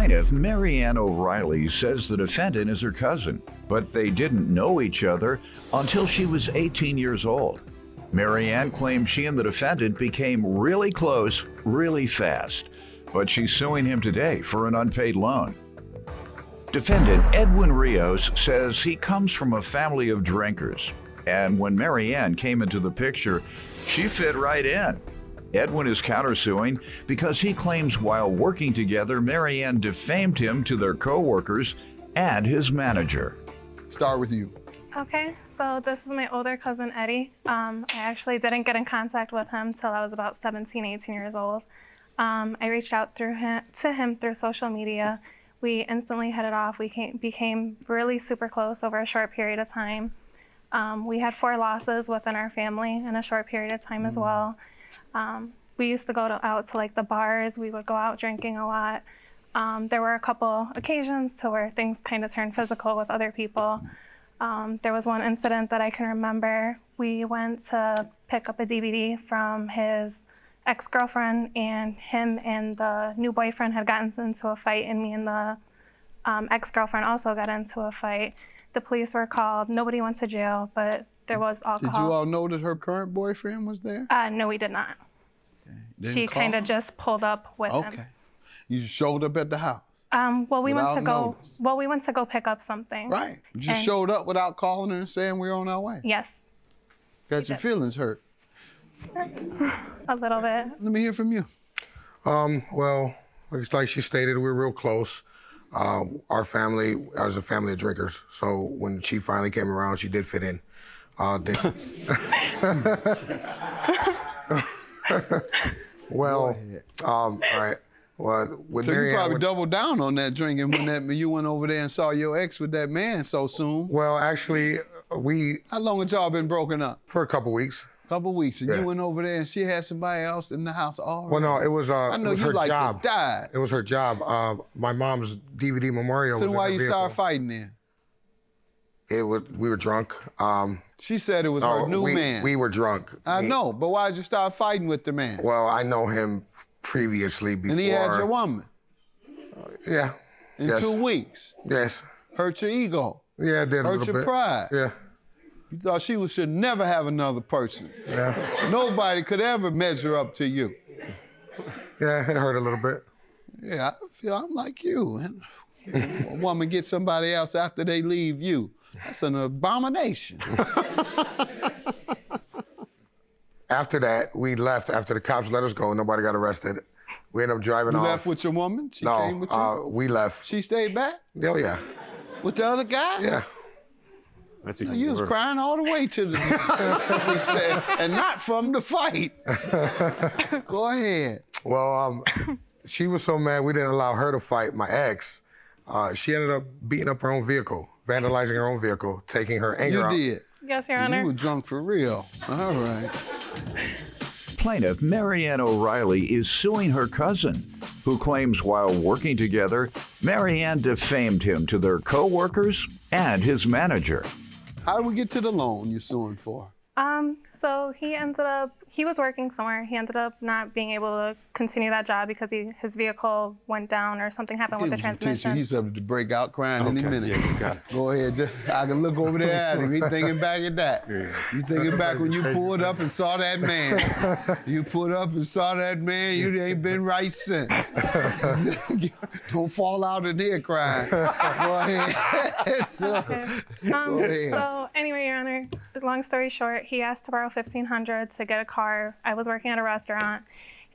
Plaintiff Marianne O'Reilly says the defendant is her cousin, but they didn't know each other until she was 18 years old. Marianne claims she and the defendant became really close really fast, but she's suing him today for an unpaid loan. Defendant Edwin Rios says he comes from a family of drinkers, and when Marianne came into the picture, she fit right in. Edwin is countersuing because he claims while working together, Marianne defamed him to their co-workers and his manager. Start with you. Okay, so this is my older cousin, Eddie. I actually didn't get in contact with him till I was about 17, 18 years old. I reached out to him through social media. We instantly hit it off. We became really super close over a short period of time. We had 4 losses within our family in a short period of time as well. We used to go out to like the bars. We would go out drinking a lot. There were a couple occasions to where things kind of turned physical with other people. There was one incident that I can remember. We went to pick up a DVD from his ex-girlfriend, and him and the new boyfriend had gotten into a fight, and me and the ex-girlfriend also got into a fight. The police were called. Nobody went to jail, but there was alcohol. Did you all know that her current boyfriend was there? No, we did not. Okay. She kind of just pulled up with him. Okay. You showed up at the house? Well, we went to Without notice. we went to go pick up something. Right. You just And- showed up without calling her and saying we're on our way. Yes, Got your did. feelings hurt. a little bit. Let me hear from you. Well, it's like she stated, we're real close. Our family is a family of drinkers, so when she finally came around, she did fit in. Well, all right. Well, with So you Marianne, probably doubled down on that drinking when you went over there and saw your ex with that man so soon. well, actually, How long had y'all been broken up? for a couple weeks. Couple weeks, and Yeah. you went over there and she had somebody else in the house already. Well, no, it was I know it was you her like job. to die. It was her job. My mom's DVD memorial So was why in you her start vehicle. fighting then? We were drunk. She said it was her new man. We were drunk. I know, but why'd you start fighting with the man? Well, I know him previously before. And he had your woman Yeah. in Yes. 2 weeks. Yes. Hurt your ego. Yeah, it did a Hurt little your bit. pride. Yeah. You thought she should never have another person. Yeah. Nobody could ever measure up to you. Yeah, it hurt a little bit. Yeah, I feel I'm like you. And a woman gets somebody else after they leave you. That's an abomination. After that, we left. After the cops let us go, nobody got arrested. We ended up driving You off. left with your woman? She came with you? No, we left. She stayed back Oh, yeah. with the other guy? Yeah. That's You was crying all the way to the we said, and not from the fight. Go ahead. Well, she was so mad we didn't allow her to fight my ex. She ended up beating up her own vehicle, vandalizing her own vehicle, taking her anger You out. did. Yes, Your You Honor. were drunk for real. All right. Plaintiff Marianne O'Reilly is suing her cousin, who claims while working together, Marianne defamed him to their co-workers and his manager. How did we get to the loan you're suing for? So he was working somewhere. He ended up not being able to continue that job because his vehicle went down or something happened with the transmission. He's able to break out crying any minute. Yeah, you got it. Go ahead. I can look over there at him. He's thinking back at that. You thinking back when you pulled up and saw that man. You pulled up and saw that man. You ain't been right since. Don't fall out in here crying. Go ahead. Okay. Go ahead. So anyway, Your Honor, long story short, he asked to borrow $1,500 to get a car. I was working at a restaurant,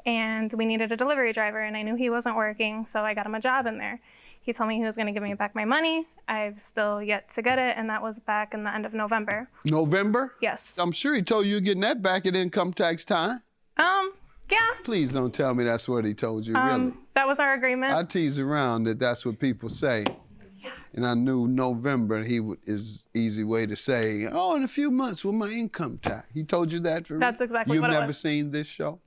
and we needed a delivery driver, and I knew he wasn't working, so I got him a job in there. He told me he was going to give me back my money. I've still yet to get it, and that was back in the end of November. November? Yes. I'm sure he told you you're getting that back at income tax time. Yeah. Please don't tell me that's what he told you, really. That was our agreement. I tease around that that's what people say. And I knew November is easy way to say, oh, in a few months with my income tax. He told you that for real? That's exactly what it You've never was. seen this show?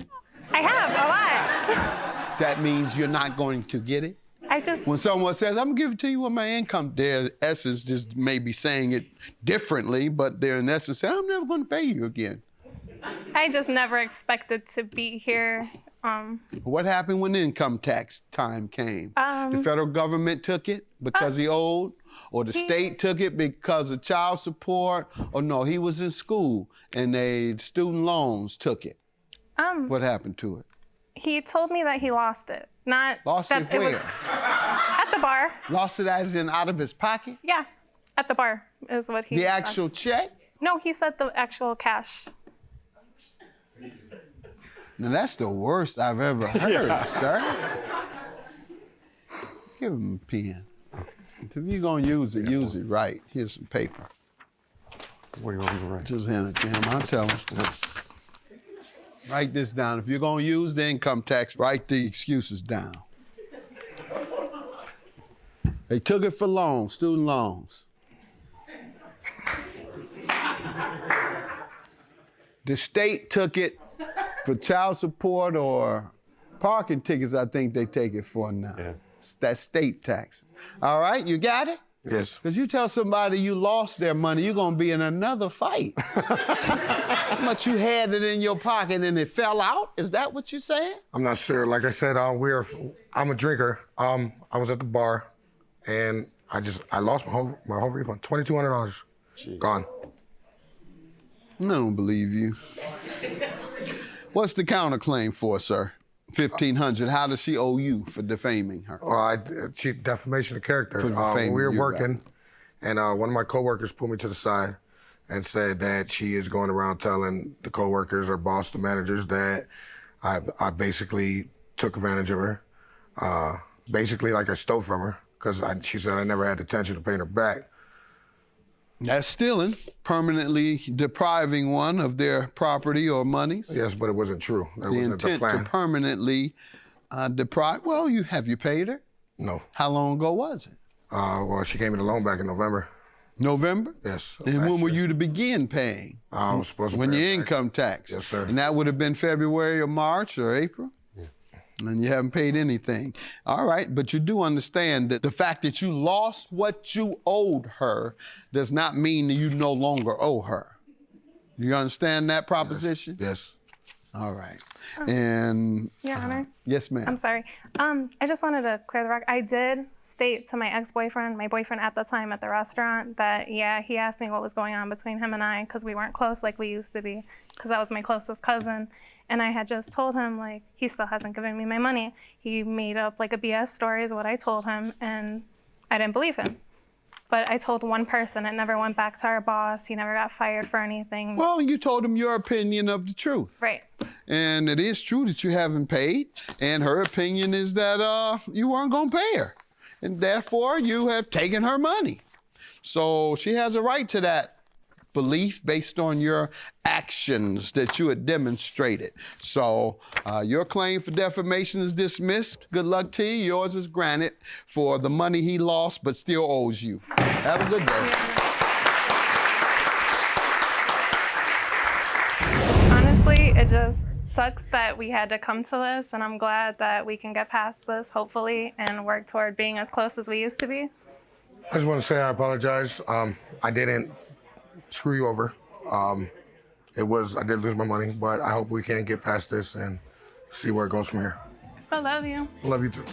I have a lot. That means you're not going to get it? I just, When someone says, I'm gonna give it to you with my income, their essence just maybe saying it differently, but they're in essence saying, I'm never gonna pay you again. I just never expected to be here What happened when income tax time came? The federal government took it because he owed, or the state took it because of child support, or no, he was in school and the student loans took it. What happened to it? He told me that he lost it. Not Lost that it where? was at the bar. Lost it as in out of his pocket? Yeah, at the bar is what he The said. actual check? No, he said the actual cash. Now that's the worst I've ever heard, sir. Give him a pen. If you're gonna use it right. Here's some paper. What do you want me to write? Just hand it to him, I'll tell him. Write this down. If you're gonna use the income tax, write the excuses down. They took it for loans, student loans. The state took it for child support or parking tickets, I think they take it for now. Yeah. That's state taxes. All right, you got it? Yes. Because you tell somebody you lost their money, you're going to be in another fight. How much you had it in your pocket and it fell out? Is that what you're saying? I'm not sure. Like I said, I'm a drinker. I was at the bar, and I lost my whole refund, $2,200, gone. I don't believe you. What's the counterclaim for, sir? $1,500. How does she owe you for defaming her? Well, defamation of character. For defaming we were you, working, and one of my coworkers pulled me to the side and said that she is going around telling the coworkers or boss, the managers, that I basically took advantage of her. Basically, like I stole from her, because she said I never had the intention of paying her back. That's stealing, permanently depriving one of their property or monies. Yes, but it wasn't true. That The wasn't the intent plan. to permanently deprive. Well, have you paid her? No. How long ago was it? Well, she gave me the loan back in November. November? Yes. And when last were year. you to begin paying? I was supposed to When pay your her back. income tax? Yes, sir. And that would have been February or March or April? And you haven't paid anything. All right, but you do understand that the fact that you lost what you owed her does not mean that you no longer owe her. You understand that proposition? Yes. All right. And Your Honor. yes, ma'am. I'm sorry. I just wanted to clear the record. I did state to my ex-boyfriend, my boyfriend at the time at the restaurant, that, yeah, he asked me what was going on between him and I because we weren't close like we used to be, because that was my closest cousin. And I had just told him, like, he still hasn't given me my money. He made up, like, a BS story is what I told him, and I didn't believe him. But I told one person. It never went back to our boss. He never got fired for anything. Well, you told him your opinion of the truth. Right. And it is true that you haven't paid. And her opinion is that you weren't going to pay her. And therefore, you have taken her money. So she has a right to that belief based on your actions that you had demonstrated. So your claim for defamation is dismissed. Good luck to you. Yours is granted for the money he lost but still owes you. Have a good day. Honestly, it just sucks that we had to come to this, and I'm glad that we can get past this, hopefully, and work toward being as close as we used to be. I just want to say I apologize. I didn't screw you over. I did lose my money, but I hope we can get past this and see where it goes from here. I still love you. Love you too.